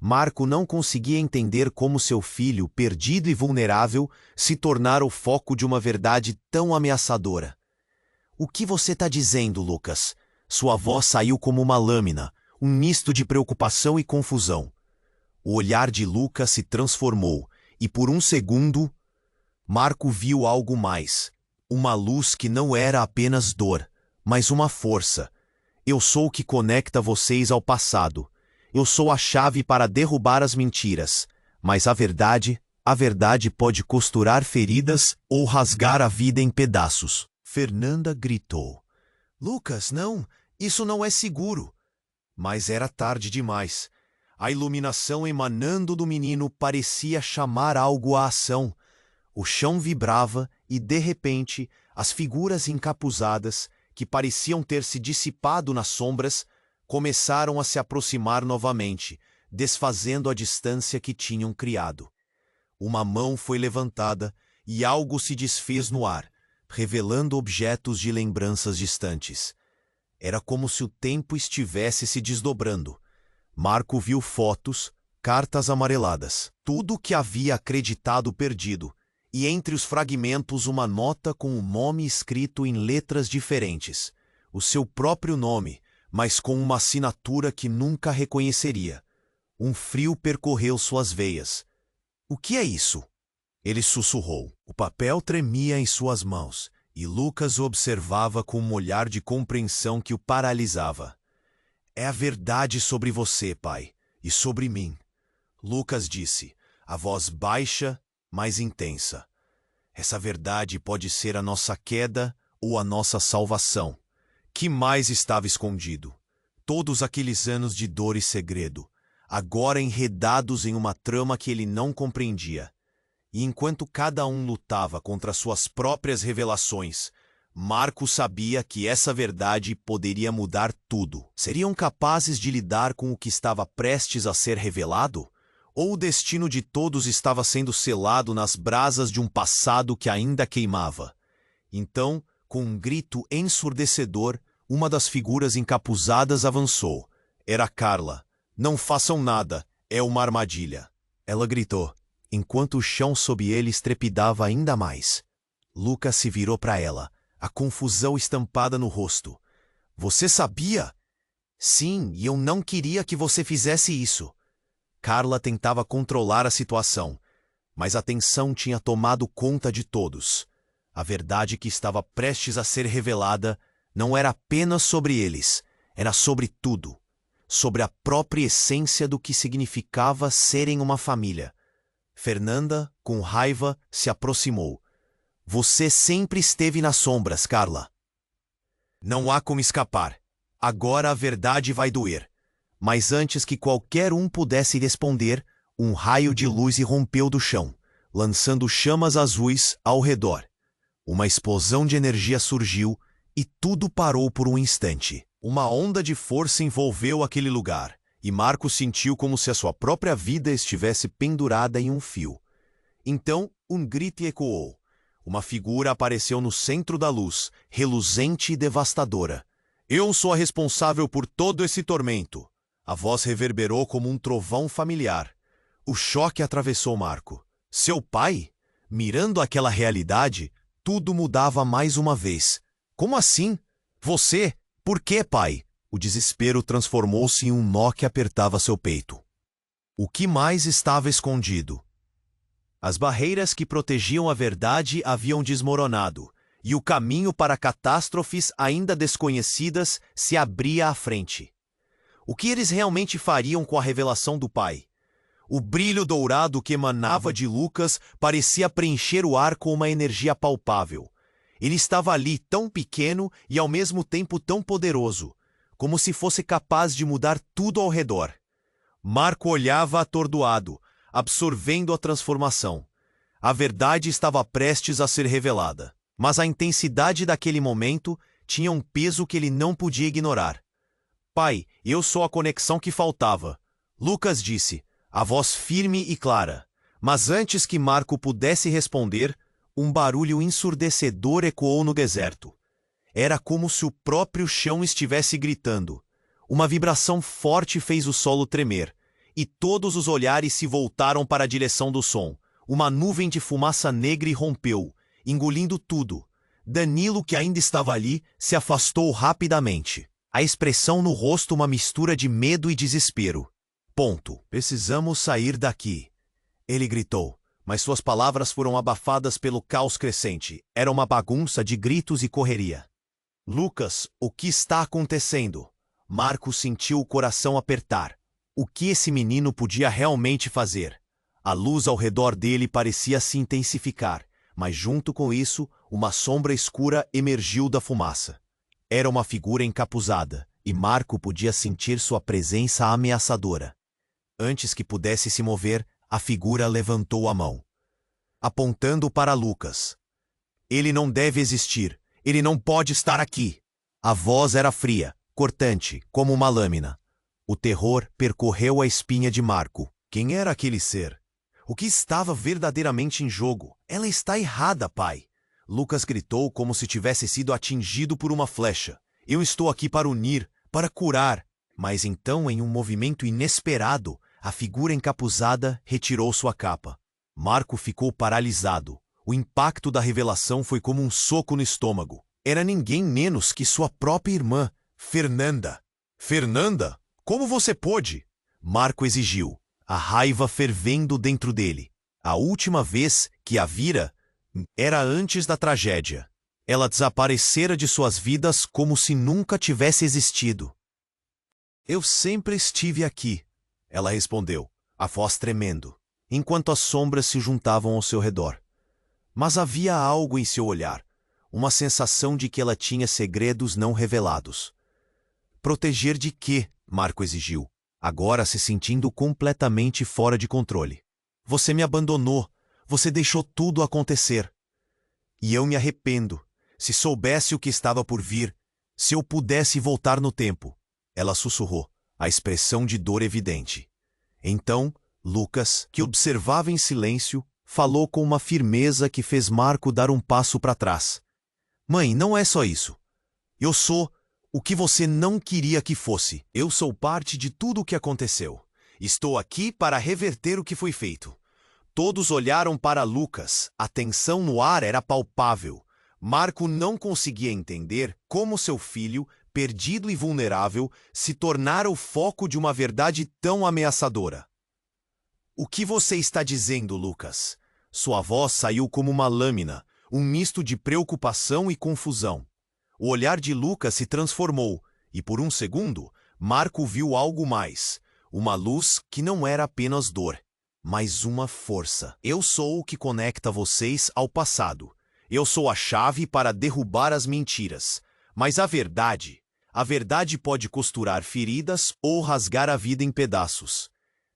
Marco não conseguia entender como seu filho, perdido e vulnerável, se tornara o foco de uma verdade tão ameaçadora. O que você está dizendo, Lucas? Sua voz saiu como uma lâmina, um misto de preocupação e confusão. O olhar de Lucas se transformou, e por um segundo, Marco viu algo mais. Uma luz que não era apenas dor, mas uma força. Eu sou o que conecta vocês ao passado. Eu sou a chave para derrubar as mentiras. Mas a verdade pode costurar feridas ou rasgar a vida em pedaços. Fernanda gritou. Lucas, não, isso não é seguro. Mas era tarde demais. A iluminação emanando do menino parecia chamar algo à ação. O chão vibrava e, de repente, as figuras encapuzadas, que pareciam ter se dissipado nas sombras, começaram a se aproximar novamente, desfazendo a distância que tinham criado. Uma mão foi levantada e algo se desfez no ar, revelando objetos de lembranças distantes. Era como se o tempo estivesse se desdobrando. Marco viu fotos, cartas amareladas, tudo o que havia acreditado perdido, e entre os fragmentos uma nota com o nome escrito em letras diferentes. O seu próprio nome, mas com uma assinatura que nunca reconheceria. Um frio percorreu suas veias. O que é isso? Ele sussurrou. O papel tremia em suas mãos, e Lucas o observava com um olhar de compreensão que o paralisava. É a verdade sobre você, pai, e sobre mim. Lucas disse, a voz baixa, mas intensa. Essa verdade pode ser a nossa queda ou a nossa salvação. Que mais estava escondido? Todos aqueles anos de dor e segredo, agora enredados em uma trama que ele não compreendia. E enquanto cada um lutava contra suas próprias revelações, Marco sabia que essa verdade poderia mudar tudo. Seriam capazes de lidar com o que estava prestes a ser revelado? Ou o destino de todos estava sendo selado nas brasas de um passado que ainda queimava? Então, com um grito ensurdecedor, uma das figuras encapuzadas avançou. Era Carla. Não façam nada, é uma armadilha. Ela gritou, enquanto o chão sob ele estrepidava ainda mais. Lucas se virou para ela, a confusão estampada no rosto. Você sabia? Sim, e eu não queria que você fizesse isso. Carla tentava controlar a situação, mas a tensão tinha tomado conta de todos. A verdade que estava prestes a ser revelada não era apenas sobre eles, era sobre tudo, sobre a própria essência do que significava serem uma família. Fernanda, com raiva, se aproximou. Você sempre esteve nas sombras, Carla. Não há como escapar. Agora a verdade vai doer. Mas antes que qualquer um pudesse responder, um raio de luz irrompeu do chão, lançando chamas azuis ao redor. Uma explosão de energia surgiu e tudo parou por um instante. Uma onda de força envolveu aquele lugar, e Marco sentiu como se a sua própria vida estivesse pendurada em um fio. Então, um grito ecoou. Uma figura apareceu no centro da luz, reluzente e devastadora. Eu sou a responsável por todo esse tormento. A voz reverberou como um trovão familiar. O choque atravessou Marco. Seu pai? Mirando aquela realidade, tudo mudava mais uma vez. Como assim? Você? Por quê, pai? O desespero transformou-se em um nó que apertava seu peito. O que mais estava escondido? As barreiras que protegiam a verdade haviam desmoronado, e o caminho para catástrofes ainda desconhecidas se abria à frente. O que eles realmente fariam com a revelação do pai? O brilho dourado que emanava de Lucas parecia preencher o ar com uma energia palpável. Ele estava ali tão pequeno e ao mesmo tempo tão poderoso, como se fosse capaz de mudar tudo ao redor. Marco olhava atordoado, absorvendo a transformação. A verdade estava prestes a ser revelada, mas a intensidade daquele momento tinha um peso que ele não podia ignorar. Pai, eu sou a conexão que faltava, Lucas disse, a voz firme e clara. Mas antes que Marco pudesse responder, um barulho ensurdecedor ecoou no deserto. Era como se o próprio chão estivesse gritando. Uma vibração forte fez o solo tremer, e todos os olhares se voltaram para a direção do som. Uma nuvem de fumaça negra irrompeu, engolindo tudo. Danilo, que ainda estava ali, se afastou rapidamente. A expressão no rosto uma mistura de medo e desespero. Precisamos sair daqui, ele gritou, mas suas palavras foram abafadas pelo caos crescente. Era uma bagunça de gritos e correria. Lucas, o que está acontecendo? Marco sentiu o coração apertar. O que esse menino podia realmente fazer? A luz ao redor dele parecia se intensificar, mas junto com isso, uma sombra escura emergiu da fumaça. Era uma figura encapuzada, e Marco podia sentir sua presença ameaçadora. Antes que pudesse se mover, a figura levantou a mão, apontando para Lucas. Ele não deve existir. Ele não pode estar aqui. A voz era fria, cortante, como uma lâmina. O terror percorreu a espinha de Marco. Quem era aquele ser? O que estava verdadeiramente em jogo? Ela está errada, pai. Lucas gritou como se tivesse sido atingido por uma flecha. Eu estou aqui para unir, para curar. Mas então, em um movimento inesperado, a figura encapuzada retirou sua capa. Marco ficou paralisado. O impacto da revelação foi como um soco no estômago. Era ninguém menos que sua própria irmã, Fernanda. Fernanda? Como você pôde? Marco exigiu, a raiva fervendo dentro dele. A última vez que a vira era antes da tragédia. Ela desaparecera de suas vidas como se nunca tivesse existido. Eu sempre estive aqui, ela respondeu, a voz tremendo, enquanto as sombras se juntavam ao seu redor. Mas havia algo em seu olhar, uma sensação de que ela tinha segredos não revelados. Proteger de quê? Marco exigiu, agora se sentindo completamente fora de controle. Você me abandonou, você deixou tudo acontecer. E eu me arrependo. Se soubesse o que estava por vir, se eu pudesse voltar no tempo. Ela sussurrou, a expressão de dor evidente. Então, Lucas, que observava em silêncio, falou com uma firmeza que fez Marco dar um passo para trás. Mãe, não é só isso. Eu sou o que você não queria que fosse. Eu sou parte de tudo o que aconteceu. Estou aqui para reverter o que foi feito. Todos olharam para Lucas. A tensão no ar era palpável. Marco não conseguia entender como seu filho, perdido e vulnerável, se tornara o foco de uma verdade tão ameaçadora. O que você está dizendo, Lucas? Sua voz saiu como uma lâmina, um misto de preocupação e confusão. O olhar de Lucas se transformou, e por um segundo, Marco viu algo mais. Uma luz que não era apenas dor, mas uma força. Eu sou o que conecta vocês ao passado. Eu sou a chave para derrubar as mentiras. Mas a verdade pode costurar feridas ou rasgar a vida em pedaços.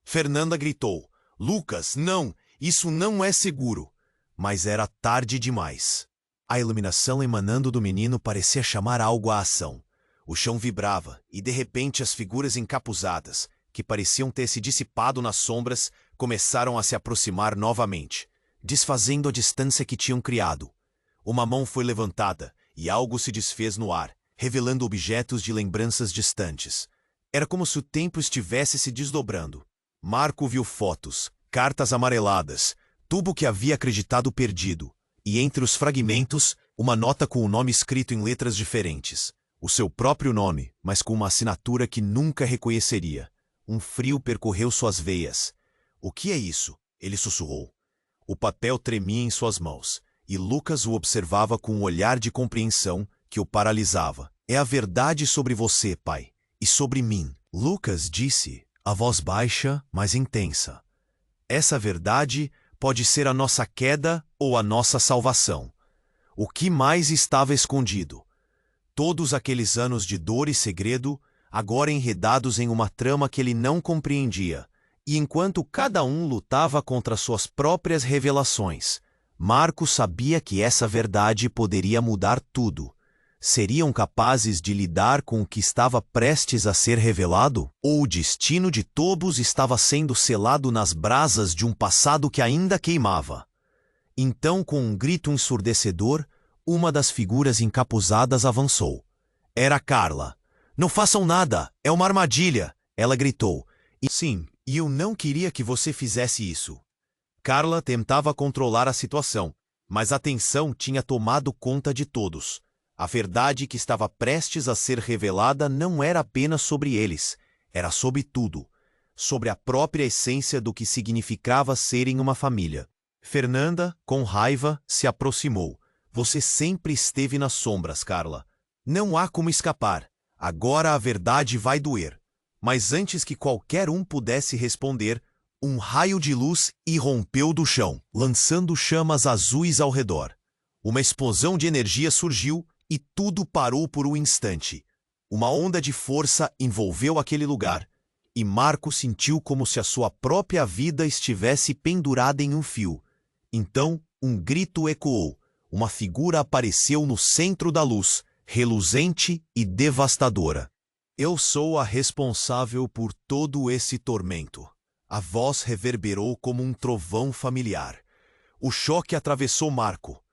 Fernanda gritou, Lucas, não, isso não é seguro. Mas era tarde demais. A iluminação emanando do menino parecia chamar algo à ação. O chão vibrava, e de repente as figuras encapuzadas, que pareciam ter se dissipado nas sombras, começaram a se aproximar novamente, desfazendo a distância que tinham criado. Uma mão foi levantada, e algo se desfez no ar, revelando objetos de lembranças distantes. Era como se o tempo estivesse se desdobrando. Marco viu fotos, cartas amareladas, tubo que havia acreditado perdido, e entre os fragmentos, uma nota com o nome escrito em letras diferentes. O seu próprio nome, mas com uma assinatura que nunca reconheceria. Um frio percorreu suas veias. "O que é isso?" ele sussurrou. O papel tremia em suas mãos, e Lucas o observava com um olhar de compreensão que o paralisava. "É a verdade sobre você, pai, e sobre mim." Lucas disse, a voz baixa, mas intensa. "Essa verdade pode ser a nossa queda ou a nossa salvação." O que mais estava escondido? Todos aqueles anos de dor e segredo, agora enredados em uma trama que ele não compreendia, e enquanto cada um lutava contra suas próprias revelações, Marco sabia que essa verdade poderia mudar tudo. Seriam capazes de lidar com o que estava prestes a ser revelado? Ou o destino de todos estava sendo selado nas brasas de um passado que ainda queimava? Então, com um grito ensurdecedor, uma das figuras encapuzadas avançou. Era Carla. "Não façam nada! É uma armadilha!" ela gritou. "Sim, e eu não queria que você fizesse isso." Carla tentava controlar a situação, mas a tensão tinha tomado conta de todos. A verdade que estava prestes a ser revelada não era apenas sobre eles, era sobre tudo, sobre a própria essência do que significava serem uma família. Fernanda, com raiva, se aproximou. "Você sempre esteve nas sombras, Carla. Não há como escapar. Agora a verdade vai doer." Mas antes que qualquer um pudesse responder, um raio de luz irrompeu do chão, lançando chamas azuis ao redor. Uma explosão de energia surgiu e tudo parou por um instante. Uma onda de força envolveu aquele lugar, e Marco sentiu como se a sua própria vida estivesse pendurada em um fio. Então, um grito ecoou. Uma figura apareceu no centro da luz, reluzente e devastadora. "Eu sou a responsável por todo esse tormento." A voz reverberou como um trovão familiar. O choque atravessou Marco.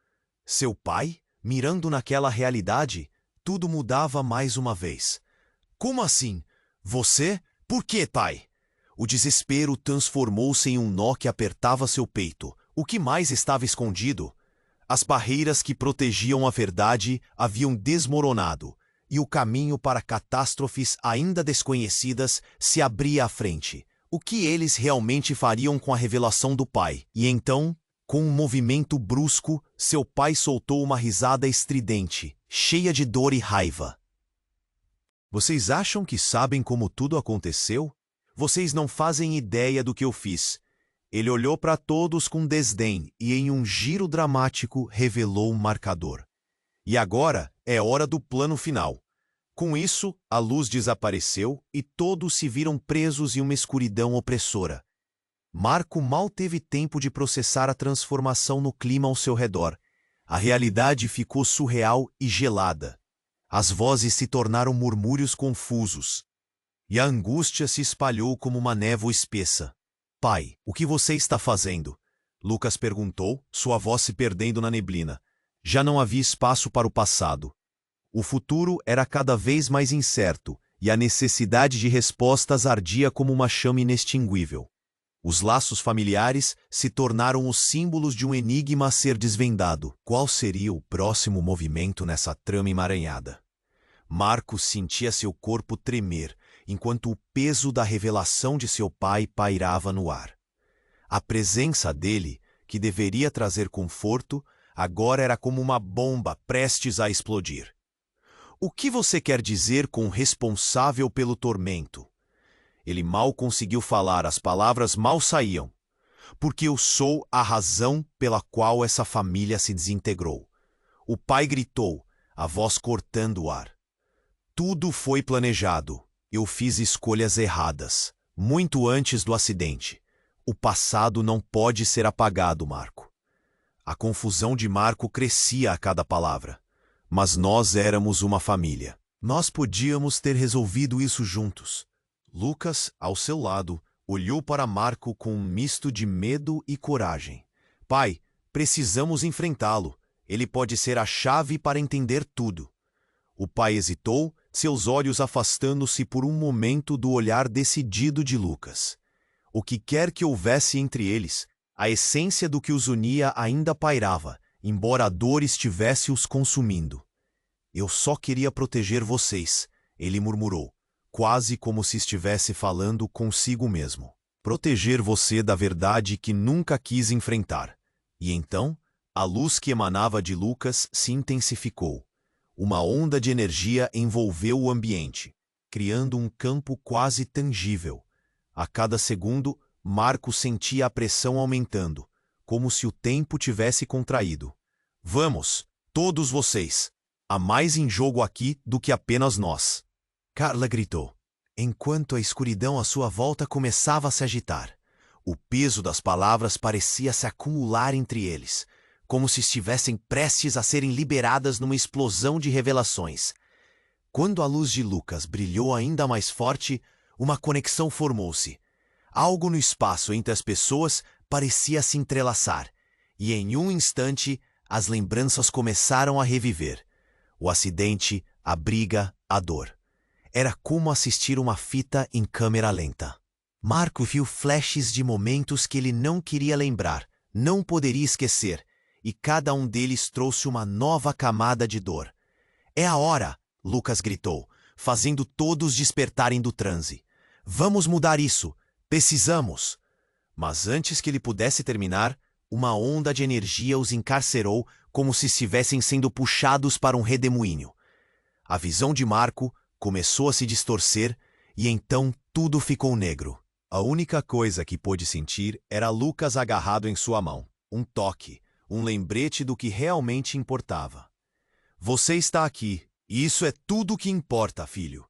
Seu pai, mirando naquela realidade, tudo mudava mais uma vez. "Como assim? Você? Por quê, pai?" O desespero transformou-se em um nó que apertava seu peito. O que mais estava escondido? As barreiras que protegiam a verdade haviam desmoronado, e o caminho para catástrofes ainda desconhecidas se abria à frente. O que eles realmente fariam com a revelação do pai? E então, com um movimento brusco, seu pai soltou uma risada estridente, cheia de dor e raiva. "Vocês acham que sabem como tudo aconteceu? Vocês não fazem ideia do que eu fiz." Ele olhou para todos com desdém e, em um giro dramático, revelou um marcador. "E agora é hora do plano final." Com isso, a luz desapareceu e todos se viram presos em uma escuridão opressora. Marco mal teve tempo de processar a transformação no clima ao seu redor. A realidade ficou surreal e gelada. As vozes se tornaram murmúrios confusos, e a angústia se espalhou como uma névoa espessa. "Pai, o que você está fazendo?" Lucas perguntou, sua voz se perdendo na neblina. Já não havia espaço para o passado. O futuro era cada vez mais incerto, e a necessidade de respostas ardia como uma chama inextinguível. Os laços familiares se tornaram os símbolos de um enigma a ser desvendado. Qual seria o próximo movimento nessa trama emaranhada? Marco sentia seu corpo tremer, enquanto o peso da revelação de seu pai pairava no ar. A presença dele, que deveria trazer conforto, agora era como uma bomba prestes a explodir. "O que você quer dizer com responsável pelo tormento?" Ele mal conseguiu falar, as palavras mal saíam. "Porque eu sou a razão pela qual essa família se desintegrou." O pai gritou, a voz cortando o ar. "Tudo foi planejado. Eu fiz escolhas erradas, muito antes do acidente. O passado não pode ser apagado, Marco." A confusão de Marco crescia a cada palavra. "Mas nós éramos uma família." Nós podíamos ter resolvido isso juntos. Lucas, ao seu lado, olhou para Marco com um misto de medo e coragem. Pai, precisamos enfrentá-lo. Ele pode ser a chave para entender tudo. O pai hesitou, seus olhos afastando-se por um momento do olhar decidido de Lucas. O que quer que houvesse entre eles, a essência do que os unia ainda pairava, embora a dor estivesse os consumindo. Eu só queria proteger vocês, ele murmurou, quase como se estivesse falando consigo mesmo. Proteger você da verdade que nunca quis enfrentar. E então, a luz que emanava de Lucas se intensificou. Uma onda de energia envolveu o ambiente, criando um campo quase tangível. A cada segundo, Marco sentia a pressão aumentando, como se o tempo tivesse contraído. Vamos, todos vocês! Há mais em jogo aqui do que apenas nós. Carla gritou, enquanto a escuridão à sua volta começava a se agitar. O peso das palavras parecia se acumular entre eles, como se estivessem prestes a serem liberadas numa explosão de revelações. Quando a luz de Lucas brilhou ainda mais forte, uma conexão formou-se. Algo no espaço entre as pessoas parecia se entrelaçar, e em um instante as lembranças começaram a reviver. O acidente, a briga, a dor. Era como assistir uma fita em câmera lenta. Marco viu flashes de momentos que ele não queria lembrar, não poderia esquecer, e cada um deles trouxe uma nova camada de dor. É a hora, Lucas gritou, fazendo todos despertarem do transe. Vamos mudar isso, precisamos. Mas antes que ele pudesse terminar, uma onda de energia os encarcerou como se estivessem sendo puxados para um redemoinho. A visão de Marco começou a se distorcer e então tudo ficou negro. A única coisa que pôde sentir era Lucas agarrado em sua mão. Um toque, um lembrete do que realmente importava. Você está aqui, e isso é tudo o que importa, filho.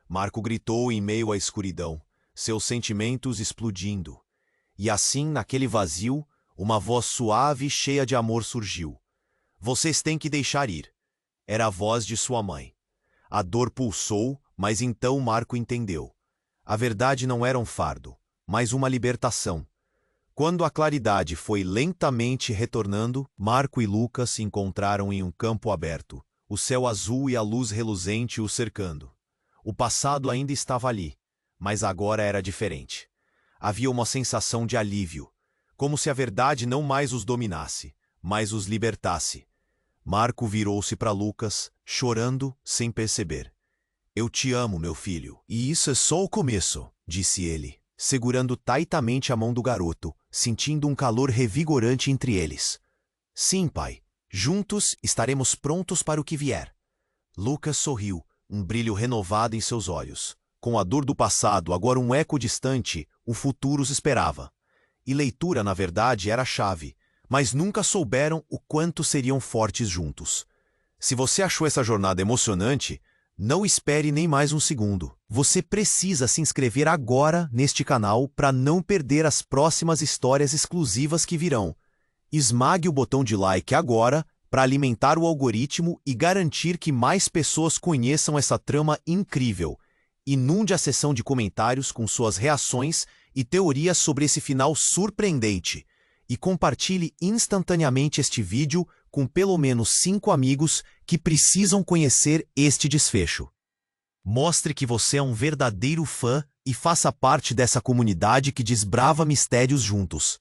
Marco gritou em meio à escuridão, seus sentimentos explodindo. E assim, naquele vazio, uma voz suave e cheia de amor surgiu. Vocês têm que deixar ir. Era a voz de sua mãe. A dor pulsou, mas então Marco entendeu. A verdade não era um fardo, mas uma libertação. Quando a claridade foi lentamente retornando, Marco e Lucas se encontraram em um campo aberto, o céu azul e a luz reluzente os cercando. O passado ainda estava ali, mas agora era diferente. Havia uma sensação de alívio, como se a verdade não mais os dominasse, mas os libertasse. Marco virou-se para Lucas, chorando sem perceber. Eu te amo, meu filho, e isso é só o começo, disse ele, segurando taitamente a mão do garoto, sentindo um calor revigorante entre eles. Sim, pai, juntos estaremos prontos para o que vier. Lucas sorriu, um brilho renovado em seus olhos. Com a dor do passado, agora um eco distante, o futuro os esperava. E leitura, na verdade, era a chave, mas nunca souberam o quanto seriam fortes juntos. Se você achou essa jornada emocionante, não espere nem mais um segundo. Você precisa se inscrever agora neste canal para não perder as próximas histórias exclusivas que virão. Esmague o botão de like agora para alimentar o algoritmo e garantir que mais pessoas conheçam essa trama incrível. Inunde a seção de comentários com suas reações e teorias sobre esse final surpreendente. E compartilhe instantaneamente este vídeo com pelo menos 5 amigos que precisam conhecer este desfecho. Mostre que você é um verdadeiro fã e faça parte dessa comunidade que desbrava mistérios juntos.